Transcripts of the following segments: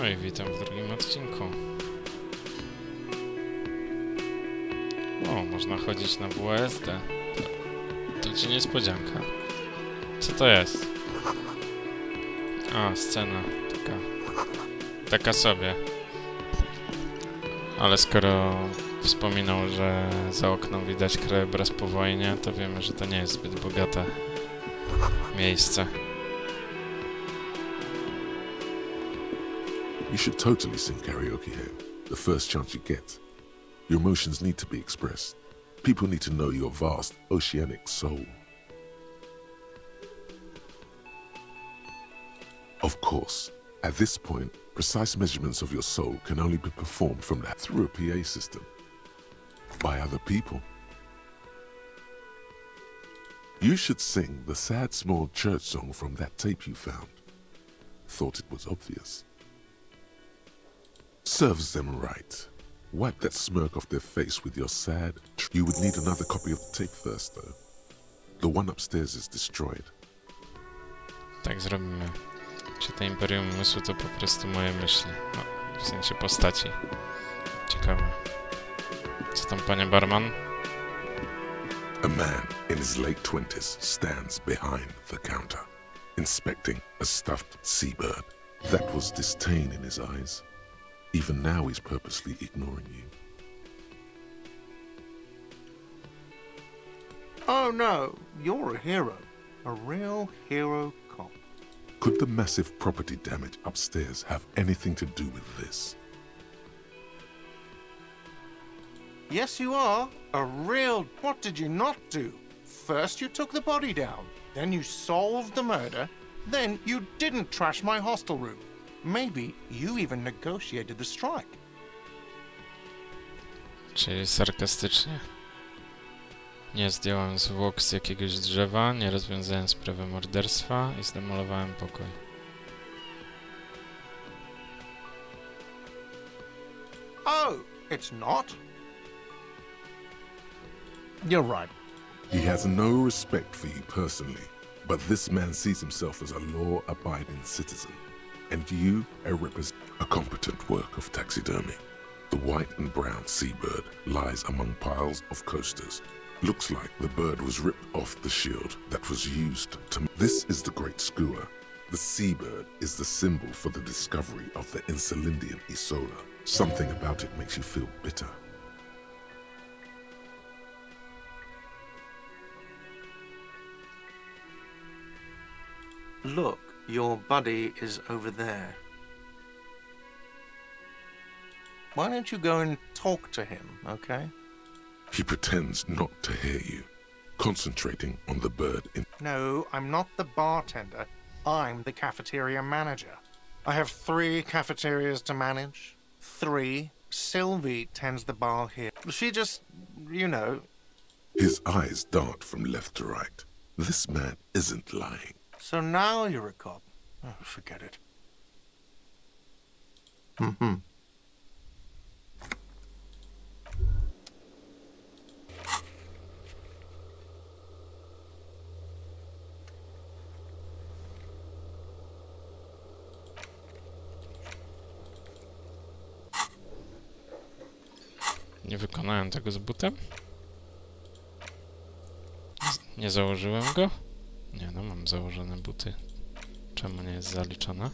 No i witam w drugim odcinku. O, można chodzić na WSD. To ci niespodzianka. Co to jest? A, scena. Taka sobie. Ale skoro wspominał, że za oknem widać krajobraz po wojnie, to wiemy, że to nie jest zbyt bogate miejsce. You should totally sing karaoke here, the first chance you get. Your emotions need to be expressed. People need to know your vast, oceanic soul. Of course, at this point, precise measurements of your soul can only be performed from that through a PA system, by other people. You should sing the sad small church song from that tape you found. Thought it was obvious. Serves them right. Wipe that smirk off their face with your sad... You would need another copy of the tape first, though. The one upstairs is destroyed. Tak zrobimy. Czy to Imperium Umysłu to po prostu moje myśli? No, w sensie postaci. Ciekawe. Co tam, panie barman? A man in his late 20s stands behind the counter, inspecting a stuffed seabird. That was disdain in his eyes. Even now he's purposely ignoring you. Oh no, you're a hero. A real hero cop. Could the massive property damage upstairs have anything to do with this? Yes, you are. A real... What did you not do? First you took the body down, then you solved the murder, then you didn't trash my hostel room. Maybe you even negotiated the strike. Czyli sarkastycznie. Nie zdjąłem zwłok z jakiegoś drzewa, nie rozwiązałem sprawy morderstwa i zdemolowałem pokój. Oh, it's not? You're right. He has no respect for you personally, but this man sees himself as a law-abiding citizen. And you a competent work of taxidermy. The white and brown seabird lies among piles of coasters. Looks like the bird was ripped off the shield that was used to... This is the great skua. The seabird is the symbol for the discovery of the Insulindian Isola. Something about it makes you feel bitter. Look, your buddy is over there. Why don't you go and talk to him, okay? He pretends not to hear you, concentrating on the bird in... No, I'm not the bartender. I'm the cafeteria manager. I have 3 cafeterias to manage. 3. Sylvie tends the bar here. She just, you know... His eyes dart from left to right. This man isn't lying. So now you're a cop. Oh, forget it. Mm-hmm. Nie wykonałem tego z butem? Nie założyłem go? Nie, no mam założone buty. Czemu nie jest zaliczone?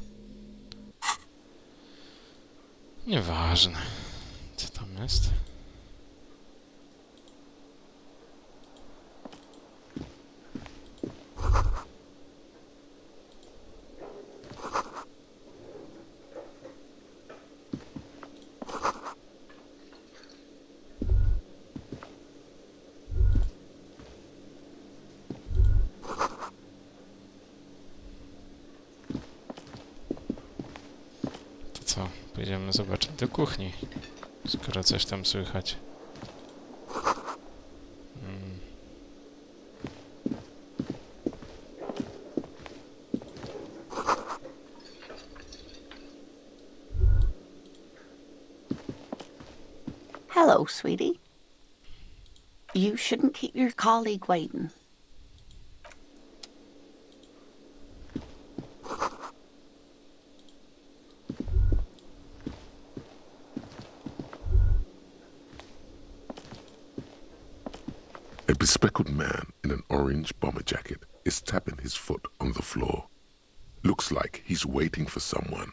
Nieważne. Co tam jest? Co? Pójdziemy zobaczyć do kuchni, skoro coś tam słychać. Hello, sweetie. You shouldn't keep your colleague waiting. A bespectacled man in an orange bomber jacket is tapping his foot on the floor. Looks like he's waiting for someone.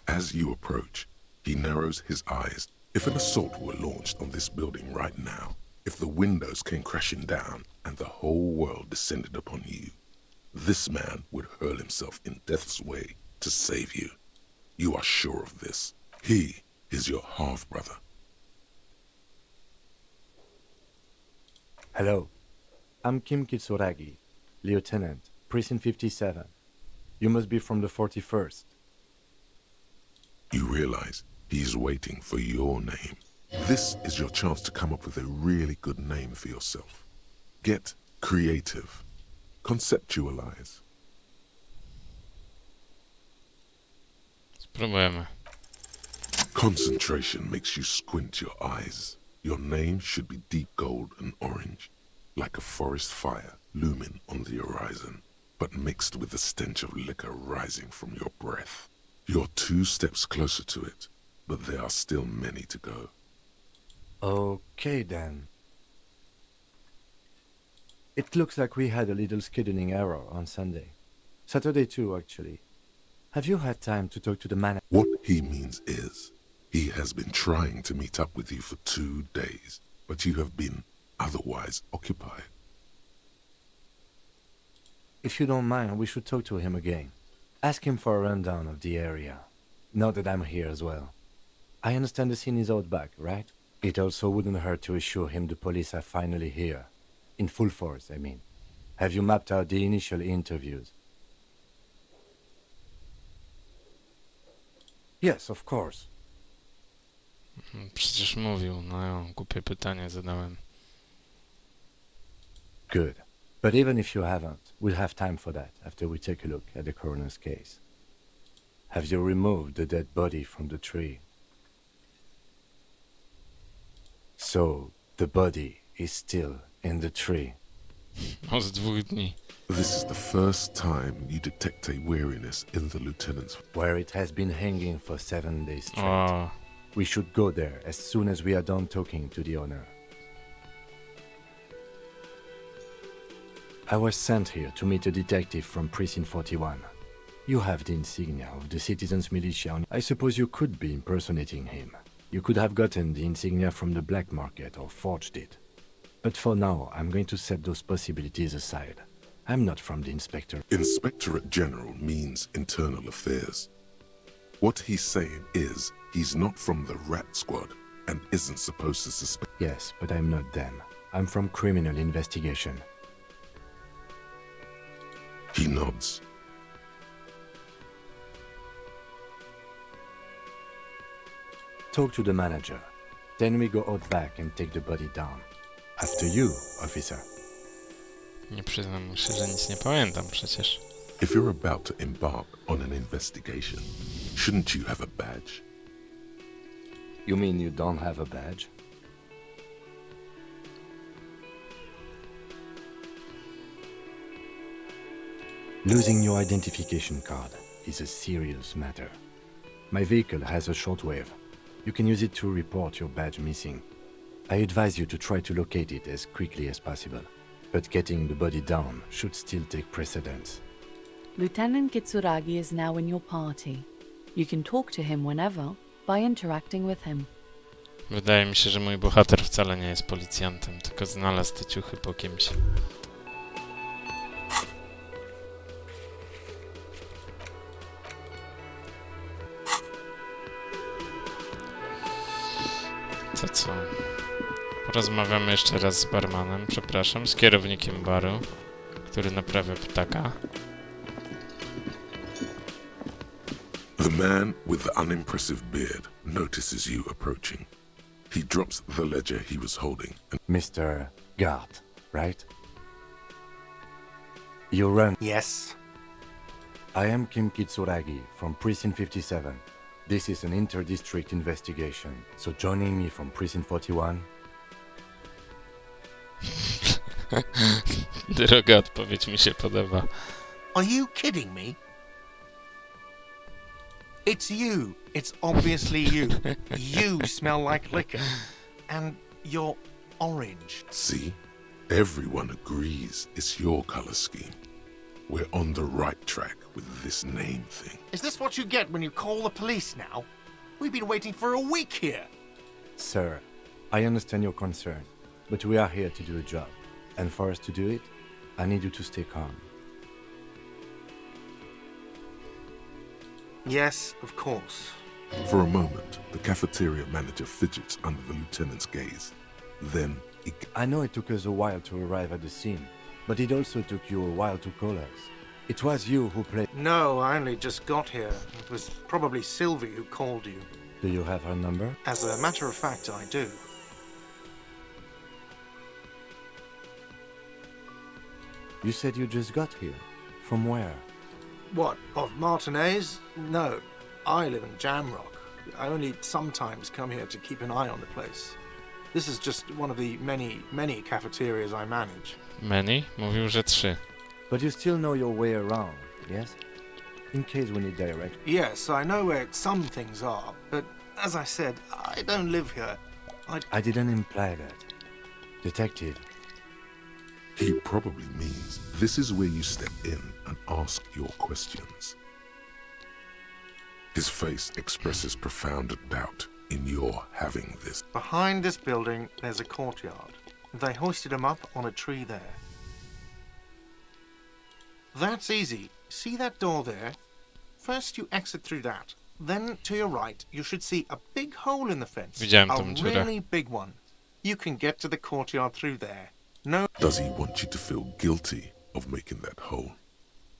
As you approach, he narrows his eyes. If an assault were launched on this building right now, if the windows came crashing down and the whole world descended upon you, this man would hurl himself in death's way to save you. You are sure of this. He is your half-brother. Hello. I'm Kim Kitsuragi, Lieutenant, Precinct 57. You must be from the 41st. You realize he's waiting for your name. This is your chance to come up with a really good name for yourself. Get creative. Conceptualize. Spróbujemy. Concentration makes you squint your eyes. Your name should be deep gold and orange, like a forest fire looming on the horizon, but mixed with the stench of liquor rising from your breath. You're 2 steps closer to it, but there are still many to go. Okay then. It looks like we had a little scheduling error on Sunday. Saturday too, actually. Have you had time to talk to the manager? What he means is, he has been trying to meet up with you for 2 days, but you have been otherwise occupied. If you don't mind, we should talk to him again. Ask him for a rundown of the area. Now that I'm here as well. I understand the scene is out back, right? It also wouldn't hurt to assure him the police are finally here. In full force, I mean. Have you mapped out the initial interviews? Yes, of course. Przecież mówił, no ja głupie pytanie zadałem. Good. But even if you haven't, we'll have time for that after we take a look at the coroner's case. Have you removed the dead body from the tree? So, the body is still in the tree. Od 2 dni. This is the first time you detect a weariness in the lieutenant's. Where it has been hanging for 7 days straight. O, We should go there as soon as we are done talking to the owner. I was sent here to meet a detective from Precinct 41. You have the insignia of the Citizens Militia. I suppose you could be impersonating him. You could have gotten the insignia from the black market or forged it. But for now, I'm going to set those possibilities aside. I'm not from the inspector. Inspectorate General means internal affairs. What he's saying is, he's not from the rat squad and isn't supposed to suspect. Yes, but I'm not them. I'm from criminal investigation. He nods. Talk to the manager. Then we go out back and take the body down. After you, officer. nie przyznam mu się, że nic nie pamiętam przecież. If you're about to embark on an investigation, shouldn't you have a badge? You mean you don't have a badge? Losing your identification card is a serious matter. My vehicle has a shortwave. You can use it to report your badge missing. I advise you to try to locate it as quickly as possible, but getting the body down should still take precedence. Lieutenant Kitsuragi is now in your party. You can talk to him whenever by interacting with him. Wydaje mi się, że mój bohater wcale nie jest policjantem, tylko znalazł te ciuchy po kimś. To co? Porozmawiamy jeszcze raz z barmanem, przepraszam, z kierownikiem baru, który naprawia ptaka. The man with the unimpressive beard notices you approaching. He drops the ledger he was holding and Mr. Gart, right? You run. Yes. I am Kim Kitsuragi from Precinct 57. This is an inter-district investigation, so joining me from Precinct 41... Droga odpowiedź mi się podoba. Are you kidding me? It's you. It's obviously you. You smell like liquor. And you're orange. see, Everyone agrees it's your color scheme. We're on the right track with this name thing. Is this what you get when you call the police now? We've been waiting for a week here. Sir, I understand your concern, but we are here to do a job. And for us to do it, I need you to stay calm. Yes, of course. For a moment, the cafeteria manager fidgets under the lieutenant's gaze. Then he... I know it took us a while to arrive at the scene, but it also took you a while to call us. It was you who played... No, I only just got here. It was probably Sylvie who called you. Do you have her number? As a matter of fact, I do. You said you just got here. From where? What, of Martinez? No, I live in Jamrock. I only sometimes come here to keep an eye on the place. This is just one of the many cafeterias I manage. Many? Mówił, że 3. But you still know your way around, yes? In case we need direction. Yes, I know where some things are, but as I said, I don't live here. I didn't imply that. Detective, He probably means this is where you step in and ask your questions. His face expresses profound doubt in your having this. Behind this building, there's a courtyard. They hoisted him up on a tree there. That's easy. See that door there? First you exit through that. Then to your right, you should see a big hole in the fence. Widziałem A tą dziurę. really big one. You can get to the courtyard through there. No... Does he want you to feel guilty of making that hole?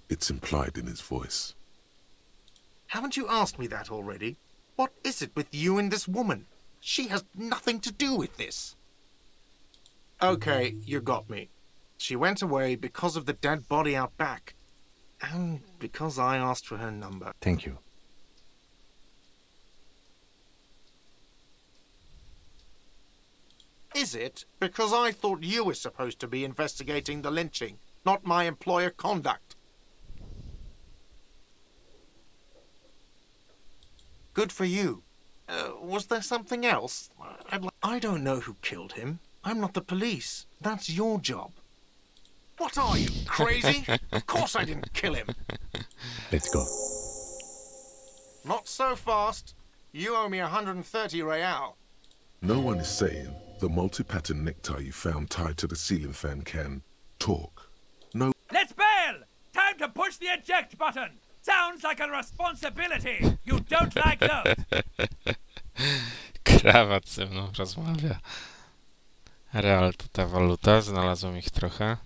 It's implied in his voice. Haven't you asked me that already? What is it with you and this woman? She has nothing to do with this. Okay, you got me. She went away because of the dead body out back. And because I asked for her number. thank you. Is it because I thought you were supposed to be investigating the lynching, not my employer conduct? Good for you. Was there something else? I don't know who killed him. I'm not the police. That's your job. What are you, crazy? Of course I didn't kill him. Let's go. Not so fast. You owe me 130 real. No one is saying the multi-pattern necktie you found tied to the ceiling fan can talk. No, Let's bail! Time to push the eject button! Sounds like a responsibility! You don't like those! Krawat ze mną rozmawia. Real to ta waluta, znalazłem ich trochę.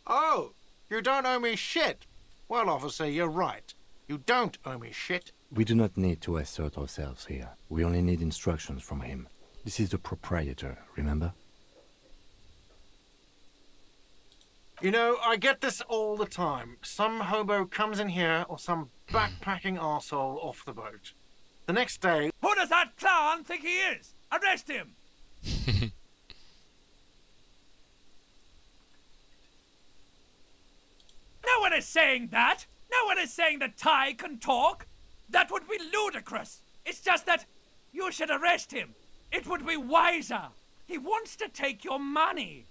Oh, you don't owe me shit. Well, officer, you're right. You don't owe me shit. We do not need to assert ourselves here. We only need instructions from him. This is the proprietor, remember? You know, I get this all the time. Some hobo comes in here or some backpacking arsehole off the boat. The next day... Who does that clown think he is? Arrest him! No one is saying that! No one is saying that Ty can talk! That would be ludicrous! It's just that you should arrest him! It would be wiser! He wants to take your money!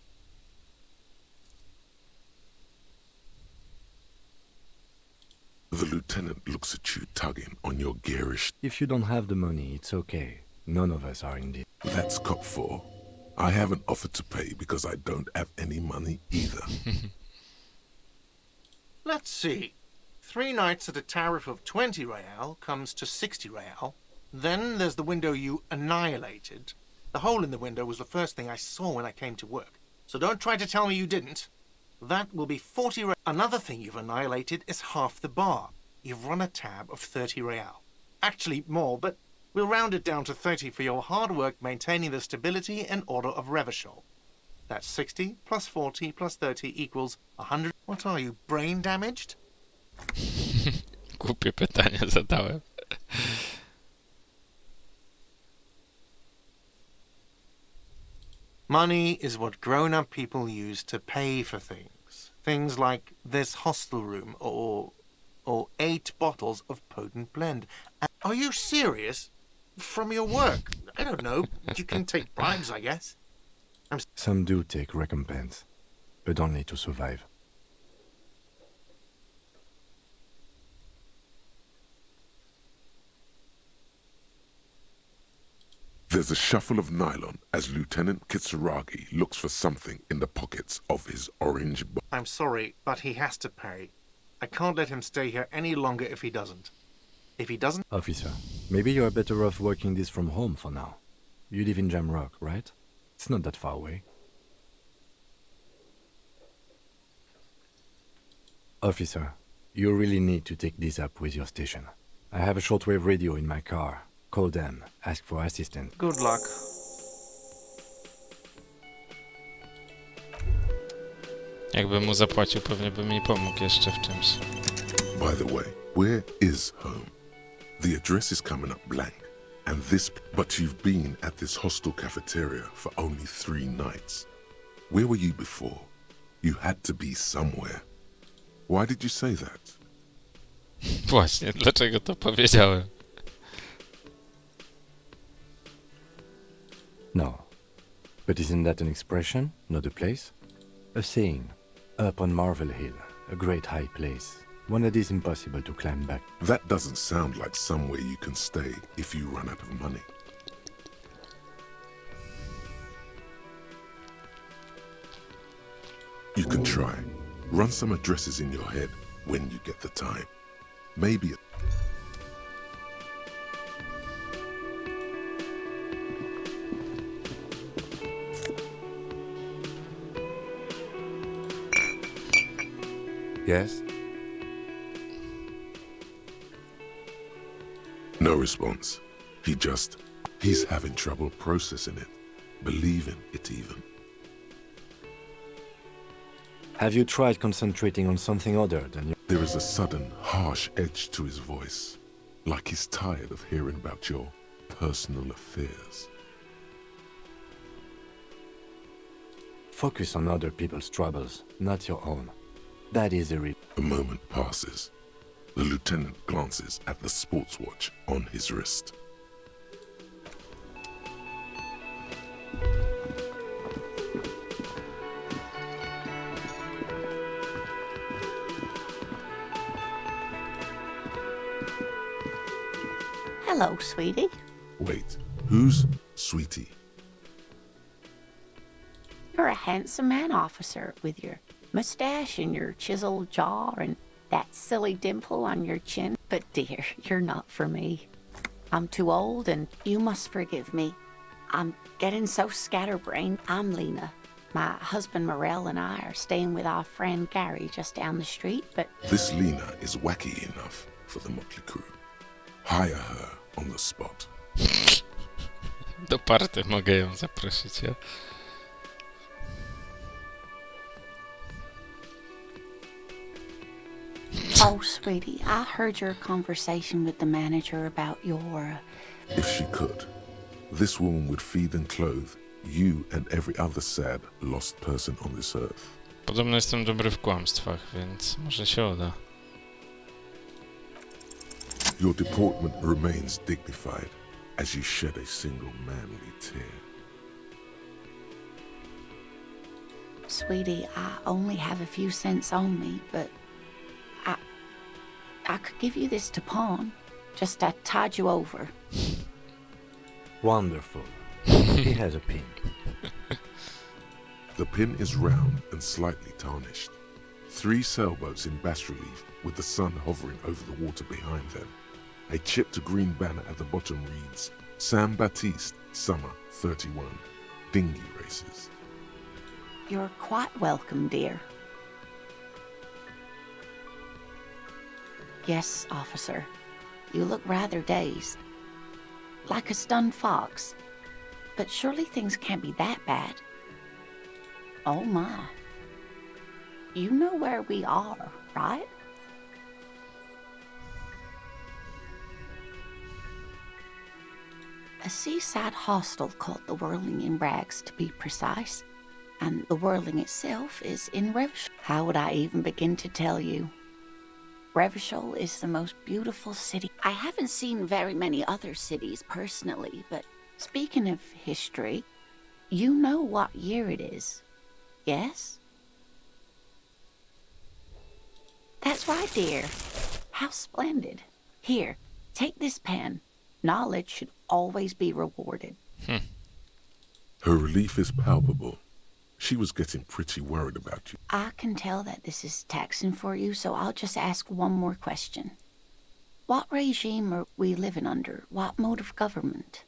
the lieutenant looks at you tugging on your garish. If you don't have the money, it's okay. None of us are in this. That's cop 4. I haven't offered to pay because I don't have any money either. Let's see. 3 nights at a tariff of 20 real comes to 60 real. Then there's the window you annihilated. The hole in the window was the first thing I saw when I came to work. So don't try to tell me you didn't. That will be 40 real. Another thing you've annihilated is half the bar. You've run a tab of 30 real. Actually more, but we'll round it down to 30 for your hard work maintaining the stability and order of Revachol. That's 60 plus 40 plus 30 equals 100. What are you, brain damaged? Głupie pytanie zadałem. Money is what grown-up people use to pay for things. Things like this hostel room or 8 bottles of potent blend. Are you serious? From your work? I don't know. You can take bribes, I guess. Some do take recompense, but only to survive. There's a shuffle of nylon as Lieutenant Kitsuragi looks for something in the pockets of his orange I'm sorry, but he has to pay. I can't let him stay here any longer if he doesn't. If he doesn't... Officer, maybe you are better off working this from home for now. You live in Jamrock, right? It's not that far away. Officer, you really need to take this up with your station. I have a shortwave radio in my car. Call them, ask for assistance. Good luck. Jakbym mu zapłacił, pewnie by mi pomógł jeszcze w czymś. By the way, where is home? The address is coming up blank, but you've been at this hostel cafeteria for only 3 nights. Where were you before? You had to be somewhere. Why did you say that? Właśnie, dlaczego to powiedziałem? No. But isn't that an expression, not a place? A saying. Up on Marvel Hill, a great high place. One that is impossible to climb back. That doesn't sound like somewhere you can stay if you run out of money. You can try. Run some addresses in your head when you get the time. Maybe... Yes? No response. He's having trouble processing it, believing it even. Have you tried concentrating on something other than your... There is a sudden, harsh edge to his voice, like he's tired of hearing about your personal affairs. Focus on other people's troubles, not your own. That is a real... A moment passes. The lieutenant glances at the sports watch on his wrist. Hello, sweetie. Wait, who's Sweetie? You're a handsome man, officer, with your mustache and your chiseled jaw and that silly dimple on your chin. But dear, you're not for me. I'm too old and you must forgive me. I'm getting so scatterbrained. I'm Lena. My husband Morel and I are staying with our friend Gary just down the street, but... This Lena is wacky enough for the motley crew. Hire her on the spot. Do party mogę ją zaprosić, ja? Oh, sweetie, I heard your conversation with the manager about your... If she could, this woman would feed and clothe you and every other sad, lost person on this earth. Podobno jestem dobry w kłamstwach, więc może się uda. Your deportment remains dignified as you shed a single manly tear. Sweetie, I only have a few cents on me, but I could give you this to pawn. Just to tide you over. Wonderful. He has a pin. The pin is round and slightly tarnished. 3 sailboats in bas-relief with the sun hovering over the water behind them. A chipped green banner at the bottom reads, San Baptiste, Summer 31, Dinghy Races. You're quite welcome, dear. Yes, officer. You look rather dazed. Like a stunned fox. But surely things can't be that bad. Oh my. You know where we are, right? A seaside hostel called the Whirling in Rags, to be precise. And the Whirling itself is in Revachol. How would I even begin to tell you? Revachol is the most beautiful city. I haven't seen very many other cities personally, but Speaking of history, you know what year it is, yes? That's right, dear. How splendid. Here, take this pen. Knowledge should always be rewarded. Her relief is palpable. She was getting pretty worried about you. I can tell that this is taxing for you, so I'll just ask one more question. What regime are we living under? What mode of government?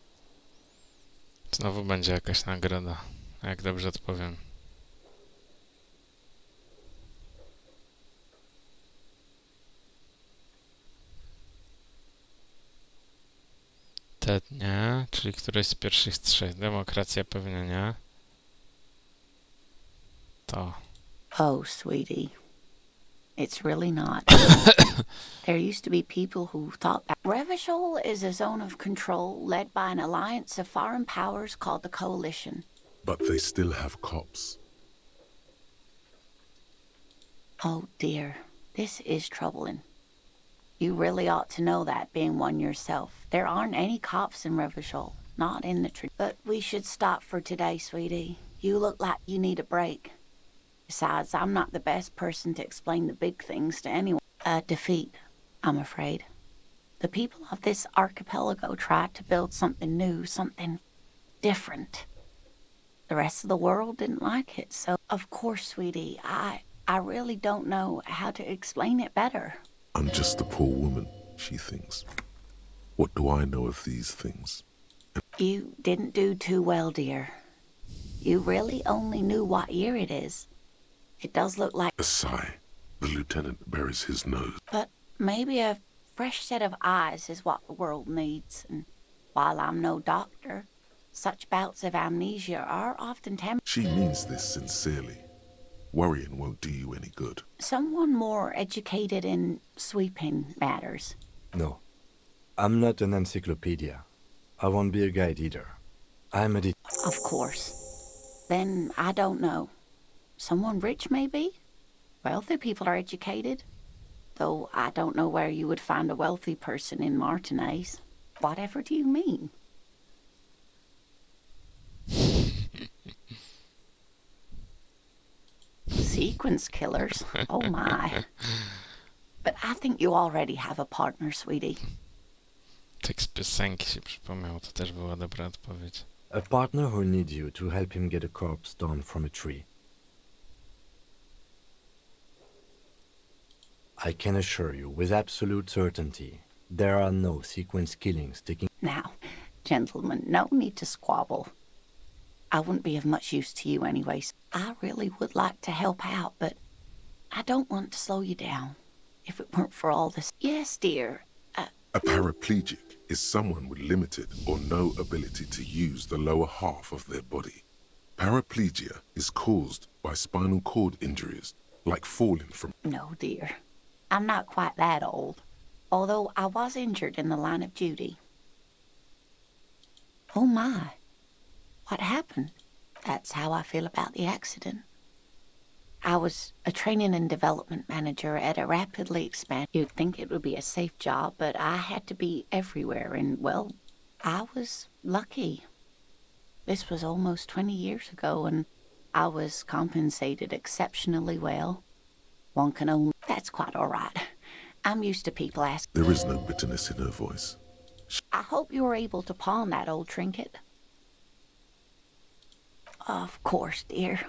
Znowu będzie jakaś nagroda, jak dobrze odpowiem. Te nie, czyli któreś z pierwszych trzech. Demokracja pewnie nie. To. Oh, sweetie. It's really not. There used to be people who thought that Revachol is a zone of control led by an alliance of foreign powers called the Coalition. But they still have cops. Oh dear, this is troubling. You really ought to know that, being one yourself. There aren't any cops in Revachol, not in the But we should stop for today, sweetie. You look like you need a break. Besides, I'm not the best person to explain the big things to anyone. A defeat, I'm afraid. The people of this archipelago tried to build something new, something different. The rest of the world didn't like it, so of course, sweetie, I really don't know how to explain it better. I'm just a poor woman, she thinks. What do I know of these things? You didn't do too well, dear. You really only knew what year it is. It does look like... A sigh. The lieutenant buries his nose. But maybe a fresh set of eyes is what the world needs. And while I'm no doctor, such bouts of amnesia are often She means this sincerely. Worrying won't do you any good. Someone more educated in sweeping matters. No. I'm not an encyclopedia. I won't be a guide either. I'm a Of course. Then I don't know. Someone rich, maybe? Wealthy people are educated. Though I don't know where you would find a wealthy person in Martinez. Whatever do you mean? Sequence killers? Oh my. But I think you already have a partner, sweetie. Tekst piosenki się przypomniał, to też była dobra odpowiedź. A partner who needs you to help him get a corpse down from a tree. I can assure you with absolute certainty, there are no sequence killings taking... Now, gentlemen, no need to squabble. I wouldn't be of much use to you anyways. I really would like to help out, but I don't want to slow you down. If it weren't for all this... Yes, dear. A paraplegic is someone with limited or no ability to use the lower half of their body. Paraplegia is caused by spinal cord injuries, like falling from... No, dear. I'm not quite that old, although I was injured in the line of duty. Oh my. What happened? That's how I feel about the accident. I was a training and development manager at a rapidly expanding... You'd think it would be a safe job, but I had to be everywhere, and, well, I was lucky. This was almost 20 years ago, and I was compensated exceptionally well. One can only... That's quite all right. I'm used to people asking... There is no bitterness in her voice. I hope you were able to pawn that old trinket. Of course, dear.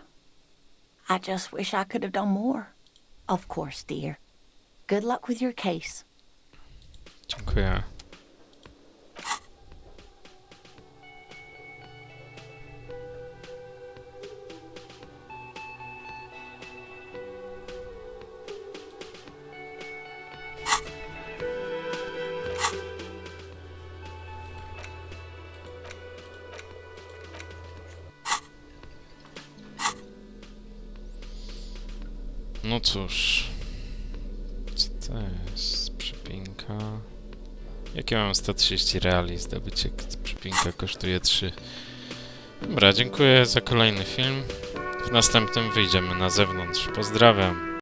I just wish I could have done more. Of course, dear. Good luck with your case. Dziękuję. No cóż, co to jest? Przypinka. Jakie mam 130 reali? Zdobycie przypinka kosztuje 3. Dobra, dziękuję za kolejny film. W następnym wyjdziemy na zewnątrz. Pozdrawiam.